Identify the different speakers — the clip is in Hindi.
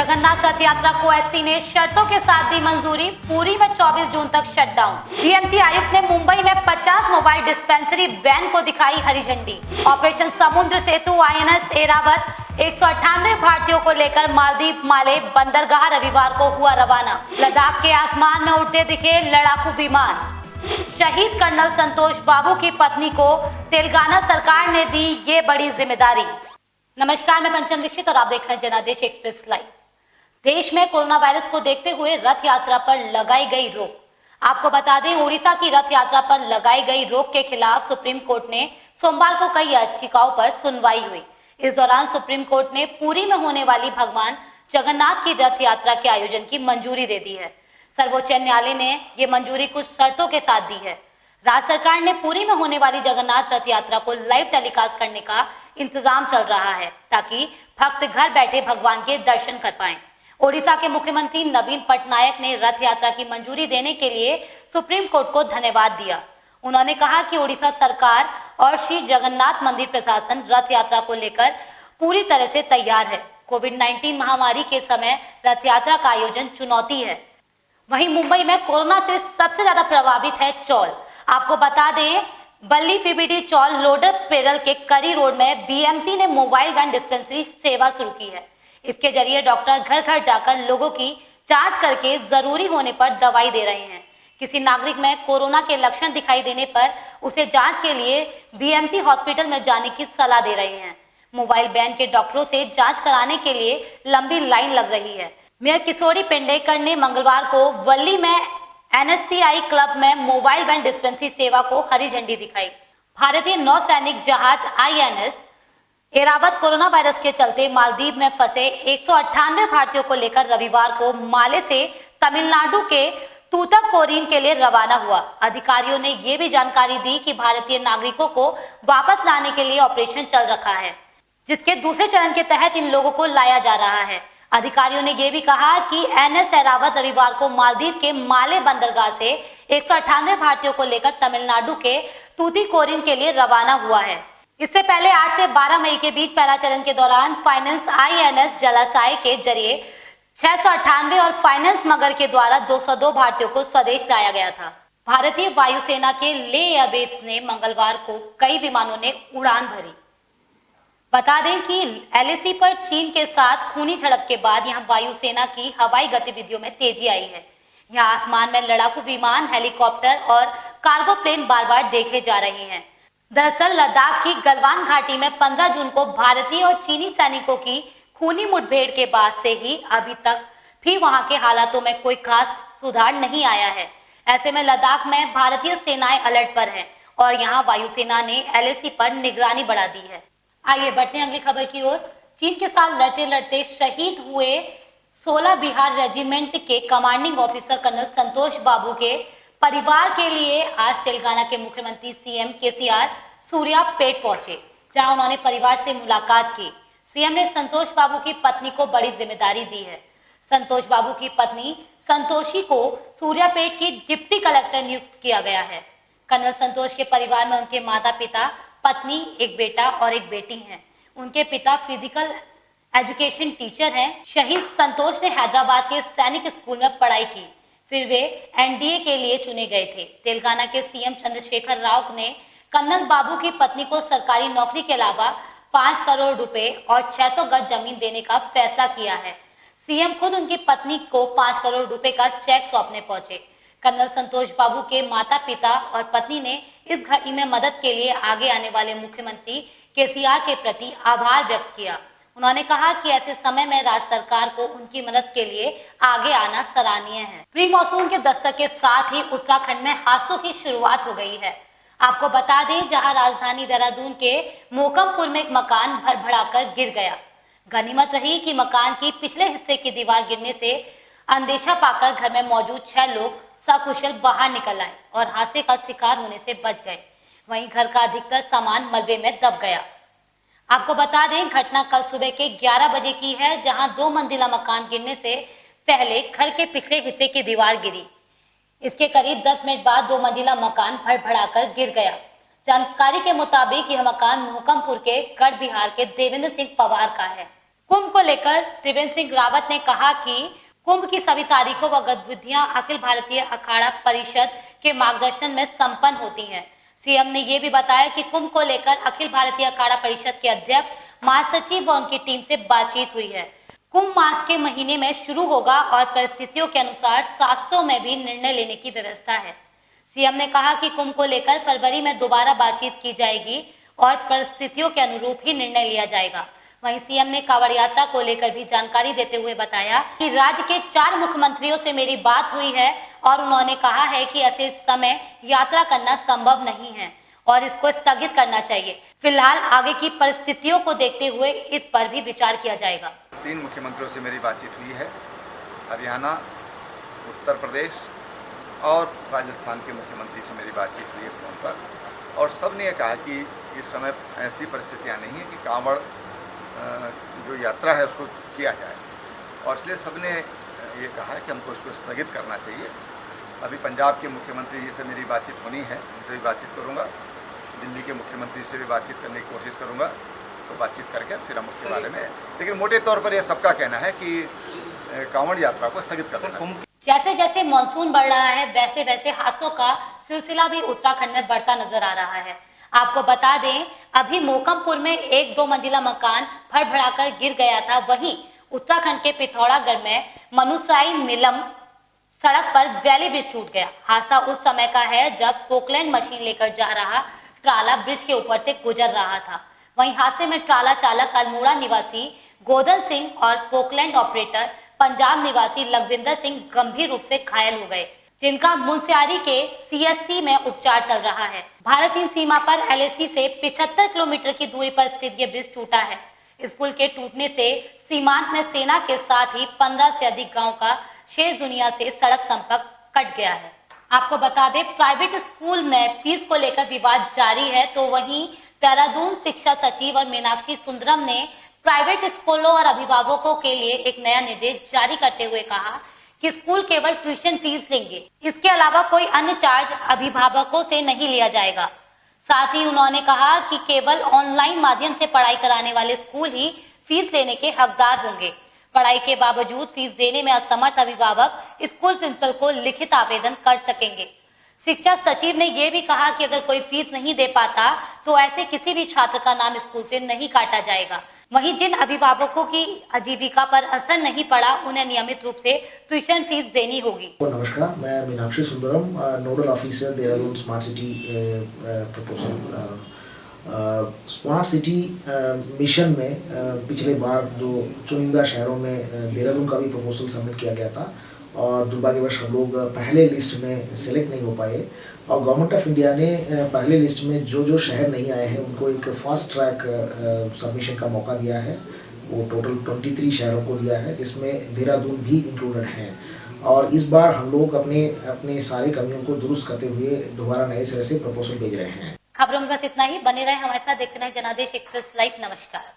Speaker 1: जगन्नाथ रथ यात्रा को एससी ने शर्तों के साथ दी मंजूरी। पुरी में 24 जून तक शटडाउन। बीएमसी आयुक्त ने मुंबई में 50 मोबाइल डिस्पेंसरी वैन को दिखाई हरी झंडी। ऑपरेशन समुद्र सेतु आईएनएस ऐरावत 198 भारतीयों को लेकर मालदीव माले बंदरगाह रविवार को हुआ रवाना। लद्दाख के आसमान में उड़ते दिखे लड़ाकू विमान। शहीद कर्नल संतोष बाबू की पत्नी को तेलंगाना सरकार ने दी ये बड़ी जिम्मेदारी। नमस्कार, मैं पंचम दीक्षित और आप देख रहे हैं जनादेश एक्सप्रेस लाइव। देश में कोरोना वायरस को देखते हुए रथ यात्रा पर लगाई गई रोक। आपको बता दें, उड़ीसा की रथ यात्रा पर लगाई गई रोक के खिलाफ सुप्रीम कोर्ट ने सोमवार को कई याचिकाओं पर सुनवाई हुई। इस दौरान सुप्रीम कोर्ट ने पुरी में होने वाली भगवान जगन्नाथ की रथ यात्रा के आयोजन की मंजूरी दे दी है। सर्वोच्च न्यायालय ने ये मंजूरी कुछ शर्तों के साथ दी है। राज्य सरकार ने पुरी में होने वाली जगन्नाथ रथ यात्रा को लाइव टेलीकास्ट करने का इंतजाम चल रहा है ताकि भक्त घर बैठे भगवान के दर्शन कर पाएं। ओडिशा के मुख्यमंत्री नवीन पटनायक ने रथ यात्रा की मंजूरी देने के लिए सुप्रीम कोर्ट को धन्यवाद दिया। उन्होंने कहा कि ओडिशा सरकार और श्री जगन्नाथ मंदिर प्रशासन रथ यात्रा को लेकर पूरी तरह से तैयार है। कोविड-19 महामारी के समय रथ यात्रा का आयोजन चुनौती है। वहीं मुंबई में कोरोना से सबसे ज्यादा प्रभावित है चौल। आपको बता दें, बल्ली पीबीडी चौल लोडर पेरल के करी रोड में बीएमसी ने मोबाइल वैन डिस्पेंसरी सेवा शुरू की है। इसके जरिए डॉक्टर घर घर जाकर लोगों की जांच करके जरूरी होने पर दवाई दे रहे हैं। किसी नागरिक में कोरोना के लक्षण दिखाई देने पर उसे जांच के लिए बीएमसी हॉस्पिटल में जाने की सलाह दे रहे हैं। मोबाइल वैन के डॉक्टरों से जांच कराने के लिए लंबी लाइन लग रही है। मेयर किशोरी पेंडेकर ने मंगलवार को वल्ली में एनएससीआई क्लब में मोबाइल वैन डिस्पेंसरी सेवा को हरी झंडी दिखाई। भारतीय नौसैनिक जहाज आईएनएस ऐरावत कोरोना वायरस के चलते मालदीव में फंसे 198 भारतीयों को लेकर रविवार को माले से तमिलनाडु के तूतुकुड़ीन के लिए रवाना हुआ। अधिकारियों ने ये भी जानकारी दी कि भारतीय नागरिकों को वापस लाने के लिए ऑपरेशन चल रखा है, जिसके दूसरे चरण के तहत इन लोगों को लाया जा रहा है। अधिकारियों ने यह भी कहा कि एनएस ऐरावत रविवार को मालदीव के माले बंदरगाह से 198 भारतीयों को लेकर तमिलनाडु के तूतुकुड़ीन के लिए रवाना हुआ है। इससे पहले 8 से 12 मई के बीच पहला चरण के दौरान फाइनेंस आईएनएस जलाशय के जरिए 698 और फाइनेंस मगर के द्वारा 202 भारतीयों को स्वदेश लाया गया था। भारतीय वायुसेना के ले एयरबेस ने मंगलवार को कई विमानों ने उड़ान भरी। बता दें कि एलएसी पर चीन के साथ खूनी झड़प के बाद यहां वायुसेना की हवाई गतिविधियों में तेजी आई है। यहां आसमान में लड़ाकू विमान, हेलीकॉप्टर और कार्गो प्लेन बार बार देखे जा रहे हैं। दरअसल लद्दाख की गलवान घाटी में 15 जून को भारतीय और चीनी सैनिकों की खूनी मुठभेड़ के बाद से ही अभी तक भी वहां के हालातों में कोई खास सुधार नहीं आया है। ऐसे में लद्दाख में भारतीय सेनाएं अलर्ट पर है और यहाँ वायुसेना ने एलएसी पर निगरानी बढ़ा दी है। आइए बढ़ते हैं अगली खबर की ओर। चीन के साथ लड़ते लड़ते शहीद हुए 16 बिहार रेजिमेंट के कमांडिंग ऑफिसर कर्नल संतोष बाबू के परिवार के लिए आज तेलंगाना के मुख्यमंत्री सीएम केसीआर सूर्यापेट पहुंचे, जहां उन्होंने परिवार से मुलाकात की। सीएम ने संतोष बाबू की पत्नी को बड़ी जिम्मेदारी दी है। संतोष बाबू की पत्नी संतोषी को सूर्यापेट की डिप्टी कलेक्टर नियुक्त किया गया है। कर्नल संतोष के परिवार में उनके माता पिता, पत्नी, एक बेटा और एक बेटी हैं। उनके पिता फिजिकल एजुकेशन टीचर हैं। शहीद संतोष ने हैदराबाद के सैनिक स्कूल में पढ़ाई की, फिर वे एनडीए के लिए चुने गए थे। तेलंगाना के सीएम चंद्रशेखर राव ने कर्नल बाबू की पत्नी को सरकारी नौकरी के अलावा 5 करोड़ रुपए और 600 गज जमीन देने का फैसला किया है। सीएम खुद उनकी पत्नी को 5 करोड़ रुपए का चेक सौंपने पहुंचे। कर्नल संतोष बाबू के माता पिता और पत्नी ने इस घड़ी में मदद के लिए आगे आने वाले मुख्यमंत्री केसीआर के प्रति आभार व्यक्त किया। उन्होंने कहा कि ऐसे समय में राज्य सरकार को उनकी मदद के लिए आगे आना सराहनीय है। प्री मानसून के दस्तक के साथ ही उत्तराखंड में हादसों की शुरुआत हो गई है। आपको बता दें, जहां राजधानी देहरादून के मोकमपुर में एक मकान भड़भड़ाकर गिर गया। गनीमत रही कि मकान की पिछले हिस्से की दीवार गिरने से अंदेशा पाकर घर में मौजूद 6 लोग सकुशल बाहर निकल आए और हादसे का शिकार होने से बच गए। वहीं घर का अधिकतर सामान मलबे में दब गया। आपको बता दें, घटना कल सुबह के 11 बजे की है, जहां 2 मंजिला मकान गिरने से पहले घर के पिछले हिस्से की दीवार गिरी। इसके करीब 10 मिनट बाद 2 मंजिला मकान भड़भड़ाकर गिर गया। जानकारी के मुताबिक यह मकान मोहकमपुर के गढ़ बिहार के देवेंद्र सिंह पवार का है। कुंभ को लेकर त्रिवेंद्र सिंह रावत ने कहा कि कुंभ की सभी तारीखों व गतिविधियां अखिल भारतीय अखाड़ा परिषद के मार्गदर्शन में संपन्न होती हैं। सीएम ने ये भी बताया कि कुंभ को लेकर अखिल भारतीय अखाड़ा परिषद के अध्यक्ष, महासचिव व उनकी टीम से बातचीत हुई है। कुंभ मास के महीने में शुरू होगा और परिस्थितियों के अनुसार शास्त्रों में भी निर्णय लेने की व्यवस्था है। सीएम ने कहा कि कुंभ को लेकर फरवरी में दोबारा बातचीत की जाएगी और परिस्थितियों के अनुरूप ही निर्णय लिया जाएगा। वहीं सीएम ने कांवड़ यात्रा को लेकर भी जानकारी देते हुए बताया कि राज्य के 4 मुख्यमंत्रियों से मेरी बात हुई है और उन्होंने कहा है कि ऐसे समय यात्रा करना संभव नहीं है और इसको स्थगित करना चाहिए। फिलहाल आगे की परिस्थितियों को देखते हुए इस पर भी विचार किया जाएगा।
Speaker 2: 3 मुख्यमंत्रियों से मेरी बातचीत हुई है, हरियाणा, उत्तर प्रदेश और राजस्थान के मुख्यमंत्री से मेरी बातचीत हुई है फोन पर, और सब ने यह कहा कि इस समय ऐसी परिस्थितियां नहीं है कि कांवड़ जो यात्रा है उसको किया जाए, और इसलिए सब ने ये कहा है कि हमको इसको स्थगित करना चाहिए। अभी पंजाब के मुख्यमंत्री जी से मेरी बातचीत होनी है, उनसे भी बातचीत करूँगा, दिल्ली के मुख्यमंत्री से भी बातचीत करने की कोशिश करूँगा, तो बातचीत करके फिर हम उसके बारे में, लेकिन मोटे तौर पर यह सबका कहना है कि कांवड़ यात्रा को स्थगित कर देना।
Speaker 1: जैसे जैसे मानसून बढ़ रहा है वैसे वैसे हादसों का सिलसिला भी उत्तराखंड में बढ़ता नजर आ रहा है। आपको बता दें, अभी मोकमपुर में 1-2 मंजिला मकान फड़फड़ाकर गिर गया था। वहीं उत्तराखंड के पिथौरागढ़ में मनुसाई मिलम सड़क पर वैली ब्रिज टूट गया। हादसा उस समय का है जब पोकलैंड मशीन लेकर जा रहा ट्राला ब्रिज के ऊपर से गुजर रहा था। वहीं हादसे में ट्राला चालक अल्मोड़ा निवासी गोदन सिंह और पोकलैंड ऑपरेटर पंजाब निवासी लखविंदर सिंह गंभीर रूप से घायल हो गए, जिनका मुनस्यारी के सीएससी में उपचार चल रहा है। भारत चीन सीमा पर एलएसी से 75 किलोमीटर की दूरी पर स्थित ये ब्रिज टूटा है। इस पुल के टूटने से सीमांत में सेना के साथ ही 15 से अधिक गांव का शेष दुनिया से सड़क संपर्क कट गया है। आपको बता दें, प्राइवेट स्कूल में फीस को लेकर विवाद जारी है, तो वहीं देहरादून शिक्षा सचिव और मीनाक्षी सुंदरम ने प्राइवेट स्कूलों और अभिभावकों के लिए एक नया निर्देश जारी करते हुए कहा कि स्कूल केवल ट्यूशन फीस लेंगे, इसके अलावा कोई अन्य चार्ज अभिभावकों से नहीं लिया जाएगा। साथ ही उन्होंने कहा कि केवल ऑनलाइन माध्यम से पढ़ाई कराने वाले स्कूल ही फीस लेने के हकदार होंगे। पढ़ाई के बावजूद फीस देने में असमर्थ अभिभावक स्कूल प्रिंसिपल को लिखित आवेदन कर सकेंगे। शिक्षा सचिव ने यह भी कहा कि अगर कोई फीस नहीं दे पाता तो ऐसे किसी भी छात्र का नाम स्कूल से नहीं काटा जाएगा। वहीं जिन अभिभावकों की आजीविका पर असर नहीं पड़ा, उन्हें नियमित रूप से ट्यूशन फीस देनी होगी।
Speaker 3: नमस्कार, मैं Meenakshi Sundaram, nodal officer Dehradun smart city proposal. Smart city mission में पिछले बार जो चुनिंदा शहरों में देहरादून का भी प्रपोजल सबमिट किया गया था और दुर्भाग्यवश हम लोग पहले लिस्ट में सेलेक्ट नहीं हो पाए, और गवर्नमेंट ऑफ इंडिया ने पहले लिस्ट में जो शहर नहीं आए हैं उनको एक फास्ट ट्रैक सबमिशन का मौका दिया है। वो टोटल 23 शहरों को दिया है, जिसमें देहरादून भी इंक्लूडेड है। और इस बार हम लोग अपने सारे कमियों को दुरुस्त करते हुए दोबारा नए सिरे से प्रपोजल भेज रहे हैं।
Speaker 1: खबरों में बस इतना ही। बने रहे हमारे साथ, देखते रहे जनादेश एक्सप्रेस लाइव। नमस्कार।